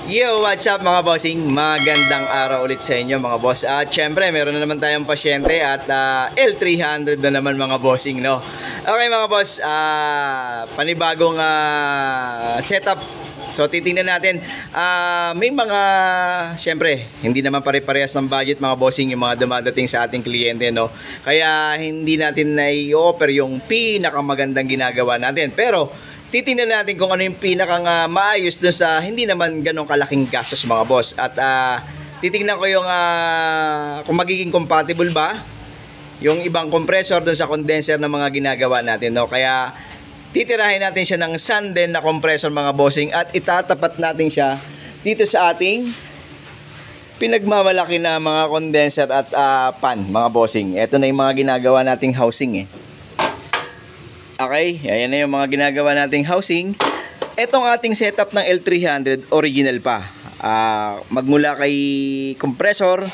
Yo, what's up mga bossing? Magandang araw ulit sa inyo mga boss. At syempre, meron na naman tayong pasyente at L300 na naman mga bossing, no? Okay mga boss, panibagong setup. So titingnan natin, may mga, syempre, hindi naman pare-parehas ng budget mga bossing yung mga dumadating sa ating kliyente, no? Kaya hindi natin na-i-offer yung pinakamagandang ginagawa natin. Pero titingnan natin kung ano yung pinakang maayos doon sa hindi naman ganong kalaking gastos mga boss. At titingnan ko yung kung magiging compatible ba yung ibang compressor doon sa condenser na mga ginagawa natin, no? Kaya titirahin natin siya ng Sanden na compressor mga bossing at itatapat natin siya dito sa ating pinagmamalaki na mga condenser at pan mga bossing. Ito na yung mga ginagawa nating housing Okay, ayan na yung mga ginagawa nating housing. Etong ating setup ng L300 original pa. Magmula kay compressor,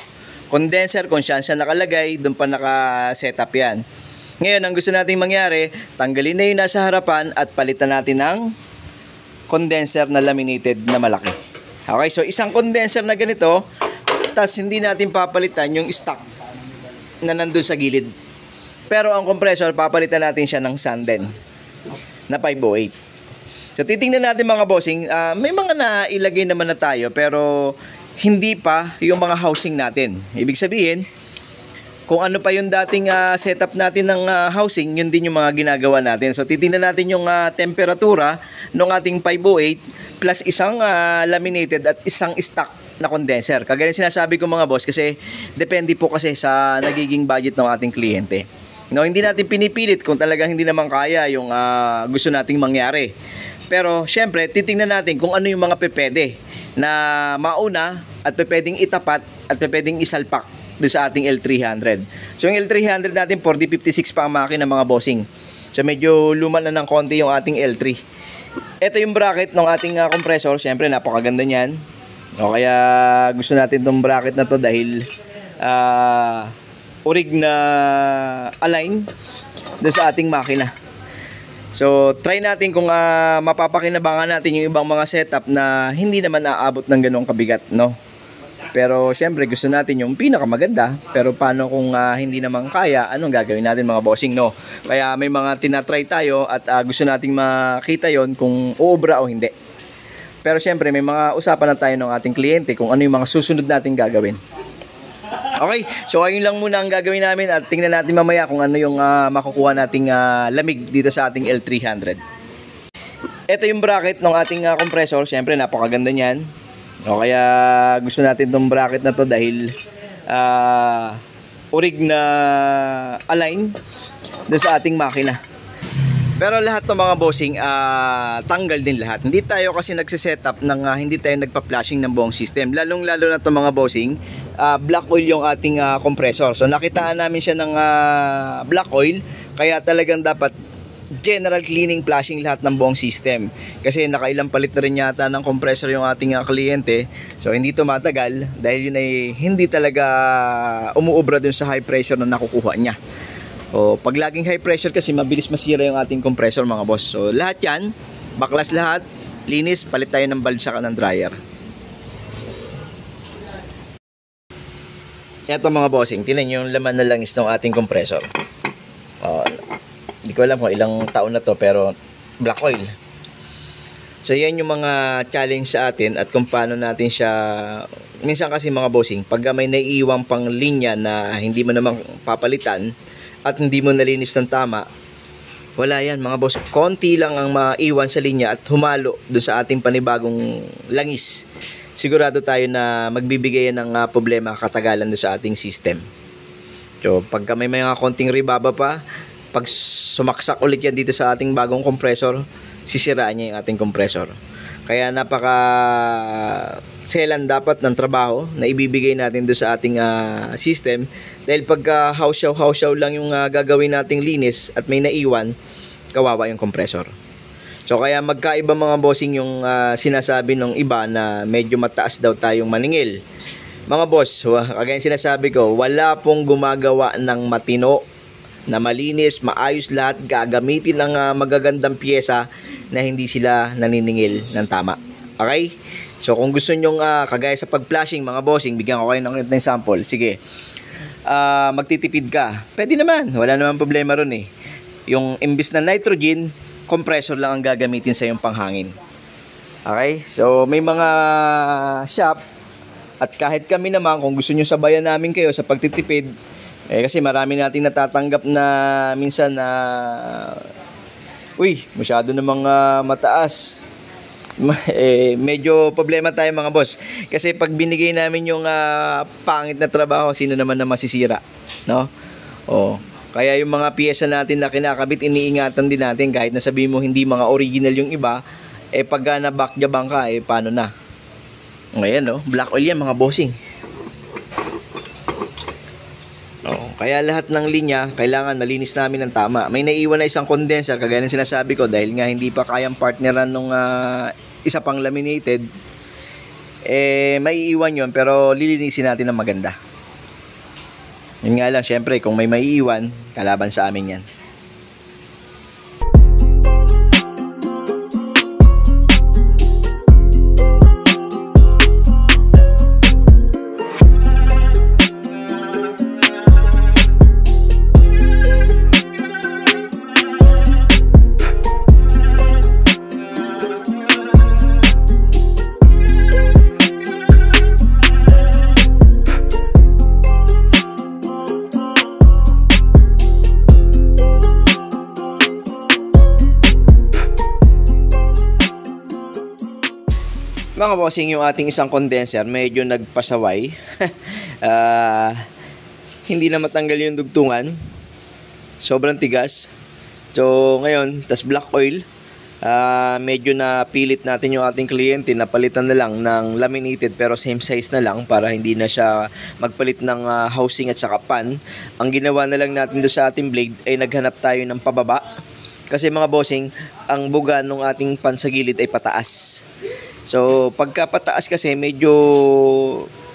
condenser, kung saan siya nakalagay, doon pa naka-setup yan. Ngayon, ang gusto nating mangyari, tanggalin na yung nasa harapan at palitan natin ng condenser na laminated na malaki. Okay, so isang condenser na ganito, tas hindi natin papalitan yung stock na nandun sa gilid. Pero ang compressor, papalitan natin siya ng Sanden na 508. So titingnan natin mga bossing, may mga nailagay naman na tayo pero hindi pa yung mga housing natin. Ibig sabihin, kung ano pa yung dating setup natin ng housing, yun din yung mga ginagawa natin. So titingnan natin yung temperatura ng ating 508 plus isang laminated at isang stock na condenser. Kagaya sinasabi ko mga boss kasi depende po kasi sa nagiging budget ng ating kliyente. No, hindi natin pinipilit kung talagang hindi naman kaya yung gusto nating mangyari. Pero syempre, titingnan natin kung ano yung mga pepede na mauna at pepedeng itapat at pepedeng isalpak doon sa ating L300. So yung L300 natin 4056 pa ang makina mga bossing. So medyo luma na ng konti yung ating L3. Ito yung bracket ng ating compressor. Syempre napakaganda niyan. O kaya gusto natin tong bracket na to dahil orig na align doon sa ating makina. So try natin kung mapapakinabangan natin yung ibang mga setup na hindi naman aabot ng ganong kabigat, no? Pero syempre gusto natin yung pinakamaganda. Pero paano kung hindi naman kaya, anong gagawin natin mga bossing, no? Kaya may mga tinatry tayo at gusto nating makita yon kung uubra o hindi. Pero syempre may mga usapan na tayo ng ating kliyente kung ano yung mga susunod nating gagawin. Okay, so ayun lang muna ang gagawin namin at tingnan natin mamaya kung ano yung makukuha nating lamig dito sa ating L300. Ito yung bracket ng ating compressor. Siyempre napakaganda niyan. O kaya gusto natin tong bracket na to dahil orig na align doon sa ating makina. Pero lahat ng mga bossing, tanggal din lahat. Hindi tayo kasi nagsisetup ng hindi tayo nagpa-flashing ng buong system. Lalong-lalo na itong mga bossing, black oil yung ating compressor. So nakitaan namin siya ng black oil, kaya talagang dapat general cleaning, flashing lahat ng buong system. Kasi nakailang palit na rin yata ng compressor yung ating kliyente. So hindi tumatagal dahil yun ay hindi talaga umuubra dun sa high pressure na nakukuha niya. O pag laging high pressure kasi mabilis masira yung ating compressor mga boss. So lahat yan, baklas lahat, linis, palit tayo ng valve saka ng dryer. Eto mga bossing, tinan yung laman na langis ng ating compressor. Hindi ko alam kung ilang taon na to pero black oil. So yan yung mga challenge sa atin at kung paano natin siya. Minsan kasi mga bossing, pag may naiiwang pang linya na hindi mo naman papalitan at hindi mo nalinis ng tama, wala yan mga boss. Konti lang ang maiwan sa linya at humalo doon sa ating panibagong langis. Sigurado tayo na magbibigay ng problema katagalan doon sa ating system. So pagka may mga konting ribaba pa, pag sumaksak ulit yan dito sa ating bagong compressor, sisiraan niya yung ating compressor. Kaya napaka selan dapat ng trabaho na ibibigay natin doon sa ating system. Dahil pagka hausaw lang yung gagawin nating linis at may naiwan, kawawa yung compressor. So kaya magkaiba mga bossing yung sinasabi ng iba na medyo mataas daw tayong maningil. Mga boss, kagaya sinasabi ko, wala pong gumagawa ng matino na malinis, maayos lahat, gagamitin ng magagandang pyesa na hindi sila naniningil ng tama. Okay? So kung gusto nyong kagaya sa pag-flashing mga bossing, bigyan ko kayo ng sample. Sige. Magtitipid ka. Pwede naman. Wala naman problema ron eh. Yung imbis na nitrogen, compressor lang ang gagamitin sa yung panghangin. Okay? So may mga shop at kahit kami naman kung gusto nyo sabayan namin kayo sa pagtitipid, kasi marami nating natatanggap na minsan na uy, masyado namang mataas. Medyo problema tayo mga boss. Kasi pag binigay namin yung pangit na trabaho, sino naman na masisira, no? Kaya yung mga piyesa natin na kinakabit, iniingatan din natin kahit na sabihin mo hindi mga original yung iba, pag na-backjabang ka, paano na? Ngayon, no? Black oil yan mga bossing. Kaya lahat ng linya, kailangan malinis namin ng tama. May naiiwan na isang condenser, kagaya ng sinasabi ko, dahil nga hindi pa kayang partneran nung isa pang laminated, may iiwan yun, pero lilinisin natin ng maganda. Yun nga lang, syempre, kung may maiiwan, kalaban sa amin yan. Mga bossing, yung ating isang condenser medyo nagpasaway. Hindi na matanggal yung dugtungan. Sobrang tigas. So ngayon, tas black oil, medyo napilit natin yung ating kliyente na palitan na lang ng laminated pero same size na lang para hindi na siya magpalit ng housing at saka pan. Ang ginawa na lang natin doon sa ating blade ay naghanap tayo ng pababa. Kasi mga bossing, ang buga ng ating pan sa gilid ay pataas. So, pagka pataas kasi medyo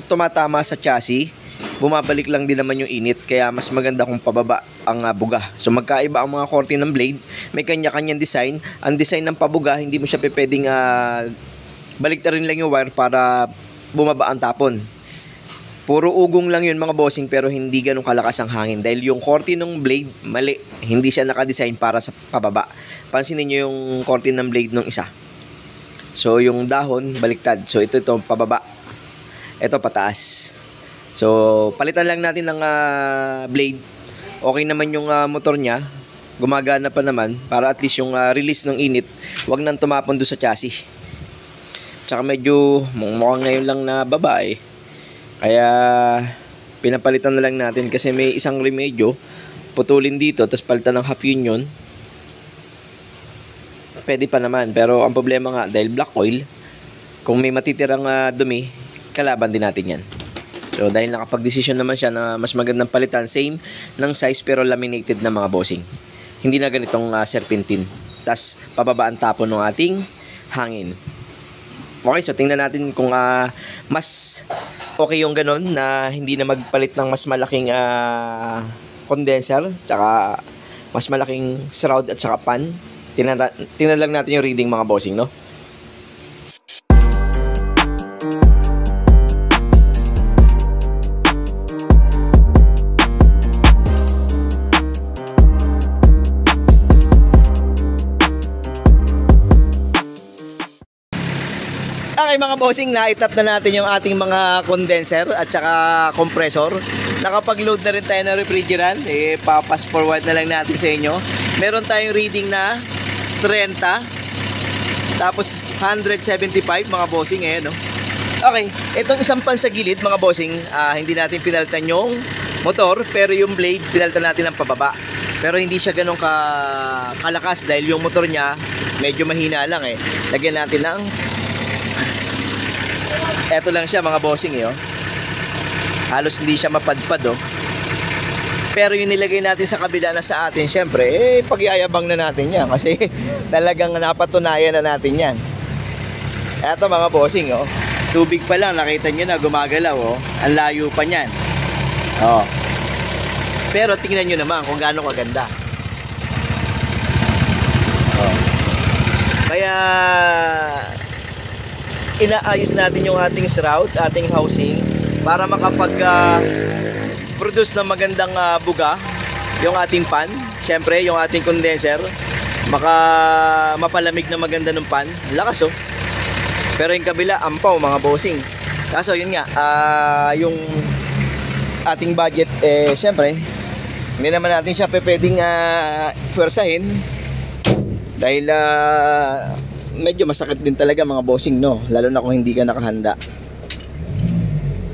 tumatama sa chassis, bumabalik lang din naman yung init, kaya mas maganda kung pababa ang buga. So, magkaiba ang mga korte ng blade, may kanya-kanyang design. Ang design ng pabuga, hindi mo siya pwedeng baliktarin lang yung wire para bumaba ang tapon. Puro ugong lang yun mga bossing, pero hindi ganun kalakas ang hangin dahil yung korte ng blade, mali. Hindi siya nakadesign para sa pababa. Pansinin nyo yung korte ng blade ng isa. So, yung dahon, baliktad. So, ito pababa. Ito, pataas. So, palitan lang natin ng blade. Okay naman yung motor niya. Gumagana pa naman. Para at least yung release ng init, wag nang tumapon doon sa chassis. Tsaka medyo, mukhang ngayon lang na babae. Kaya, pinapalitan na lang natin. Kasi may isang remedyo. Putulin dito, tapos palitan ng half union. Pwede pa naman, pero ang problema nga dahil black oil, kung may matitirang dumi, kalaban din natin yan. So dahil nakapag-desisyon naman siya na mas magandang palitan, same ng size pero laminated na mga bossing. Hindi na ganitong serpentine. Tas pababa ang tapon ng ating hangin. Okay, so tingnan natin kung mas okay yung ganun na hindi na magpalit ng mas malaking condenser, tsaka mas malaking shroud at tsaka pan. Tingnan lang natin yung reading mga bossing, no? Okay mga bossing, na-itap na natin yung ating mga condenser at saka compressor. Nakapag-load na rin tayo ng refrigerant. Pa-fast forward na lang natin sa inyo. Meron tayong reading na 30, tapos 175 mga bossing, no? Okay, itong isang pan sa gilid mga bossing, hindi natin pinalitan yung motor, pero yung blade pinalitan natin ng pababa. Pero hindi siya ganun kalakas dahil yung motor niya medyo mahina lang Lagyan natin ng eto lang siya mga bossing, halos hindi siya mapadpad, Pero yung nilagay natin sa kabila na sa atin, syempre, pagyayabang na natin yan. Kasi talagang napatunayan na natin yan. Eto mga bossing, tubig pa lang, nakita nyo na gumagalaw, ang layo pa nyan. Pero tingnan nyo naman kung gaano kaganda. Kaya inaayos natin yung ating shroud, ating housing para produce ng magandang buga yung ating pan. Syempre yung ating condenser mapalamig na maganda ng pan. Lakas oh. Pero yung kabila ampaw mga bossing. Kaso yun nga, yung ating budget syempre hindi naman natin siya pwedeng pwersahin dahil medyo masakit din talaga mga bossing, no, lalo na kung hindi ka nakahanda.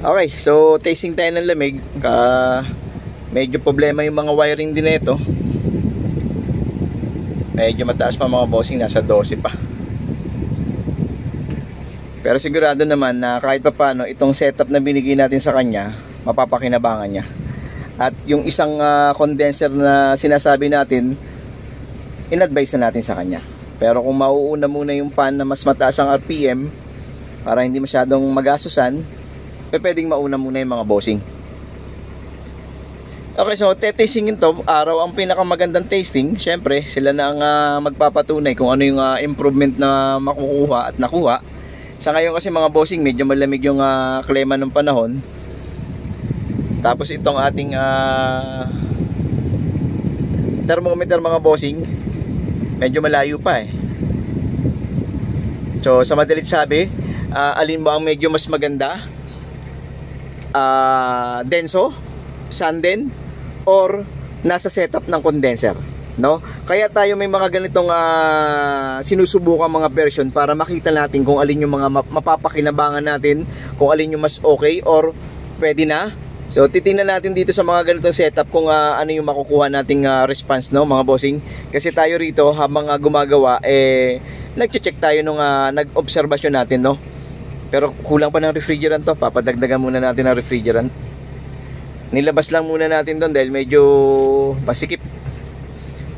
Okay, so tasting tayo ng lamig. Medyo problema yung mga wiring din nito. Medyo mataas pa mga bossing, nasa 12 pa. Pero sigurado naman na kahit pa paano itong setup na binigay natin sa kanya, mapapakinabangan niya. At yung isang condenser na sinasabi natin, in-advise na natin sa kanya. Pero kung mauuna muna yung pan na mas mataas ang RPM para hindi masyadong magastusan, pwedeng mauna muna yung mga bossing. Okay, so testingin to araw ang pinakamagandang tasting. Syempre sila na ang magpapatunay kung ano yung improvement na makukuha at nakuha. Sa ngayon kasi mga bossing, medyo malamig yung klima ng panahon. Tapos itong ating thermometer mga bossing, medyo malayo pa eh. So sa madalit sabi, alin ba ang medyo mas maganda? Denso, Sanden, or nasa setup ng condenser, no? Kaya tayo may mga ganitong sinusubukan mga version para makita natin kung alin yung mga mapapakinabangan natin, kung alin yung mas okay or pwede na. So titingnan natin dito sa mga ganitong setup kung ano yung makukuha nating response, no mga bossing. Kasi tayo rito habang gumagawa nagche-check tayo nung nag-obserbasyon natin, no. Pero kulang pa ng refrigerant to, papadagdagan muna natin ng refrigerant. Nilabas lang muna natin doon dahil medyo masikip.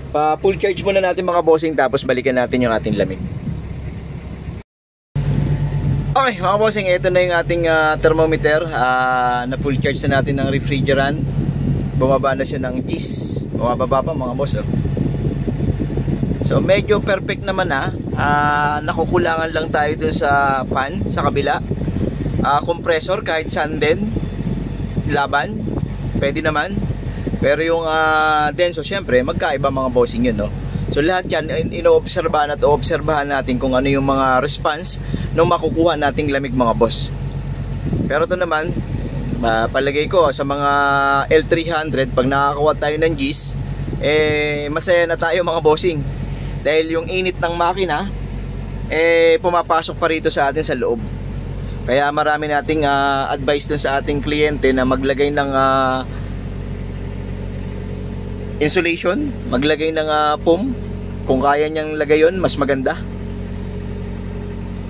Pa full charge muna natin mga bossing, tapos balikan natin yung ating lamig. Okay mga bossing, ito na yung ating thermometer. Na full charge na natin ng refrigerant. Bumaba na siya ng G's. Bumababa pa mga boss oh. So medyo perfect naman nakukulangan lang tayo dun sa pan sa kabila. Compressor kahit Sanden laban pwede naman. Pero yung denso syempre magkaiba mga bossing yun, no? So lahat yan ino-obserbahan at oobserbahan natin kung ano yung mga response nung makukuha nating lamig mga boss. Pero ito naman palagay ko sa mga L300 pag nakakakuha tayo ng G's masaya na tayo mga bossing. Dahil yung init ng makina pumapasok pa rito sa atin sa loob. Kaya marami nating advice dun sa ating kliyente na maglagay ng insulation, maglagay ng foam. Kung kaya niyang lagay yun, mas maganda.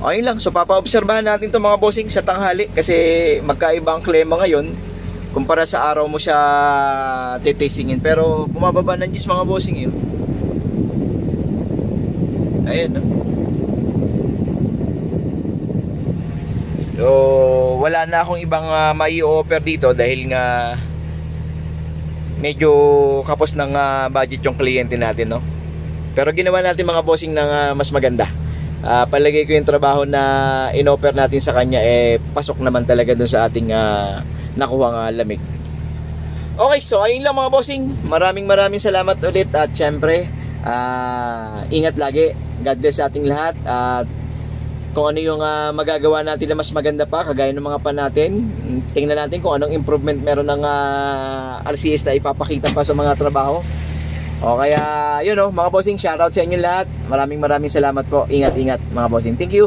Okay lang, so papaobserbahan natin to mga bossing sa tanghali. Kasi magkaiba ang klima ngayon kumpara sa araw mo siya titastingin. Pero bumababa ng G's mga bossing yun. Ayun, no? So wala na akong ibang mai-offer dito dahil nga medyo kapos ng budget yung kliyente natin, no? Pero ginawa natin mga bossing ng mas maganda. Palagay ko yung trabaho na in-offer natin sa kanya pasok naman talaga dun sa ating nakuha lamig. Okay, so ayun lang mga bossing. Maraming salamat ulit. At syempre ingat lagi. God bless sa ating lahat. At kung ano yung magagawa natin na mas maganda pa kagaya ng mga pan natin, tingnan natin kung anong improvement meron ng RCS na ipapakita pa sa mga trabaho. O kaya yun, mga bossing, shoutout sa inyo lahat. Maraming salamat po. Ingat mga bossing. Thank you.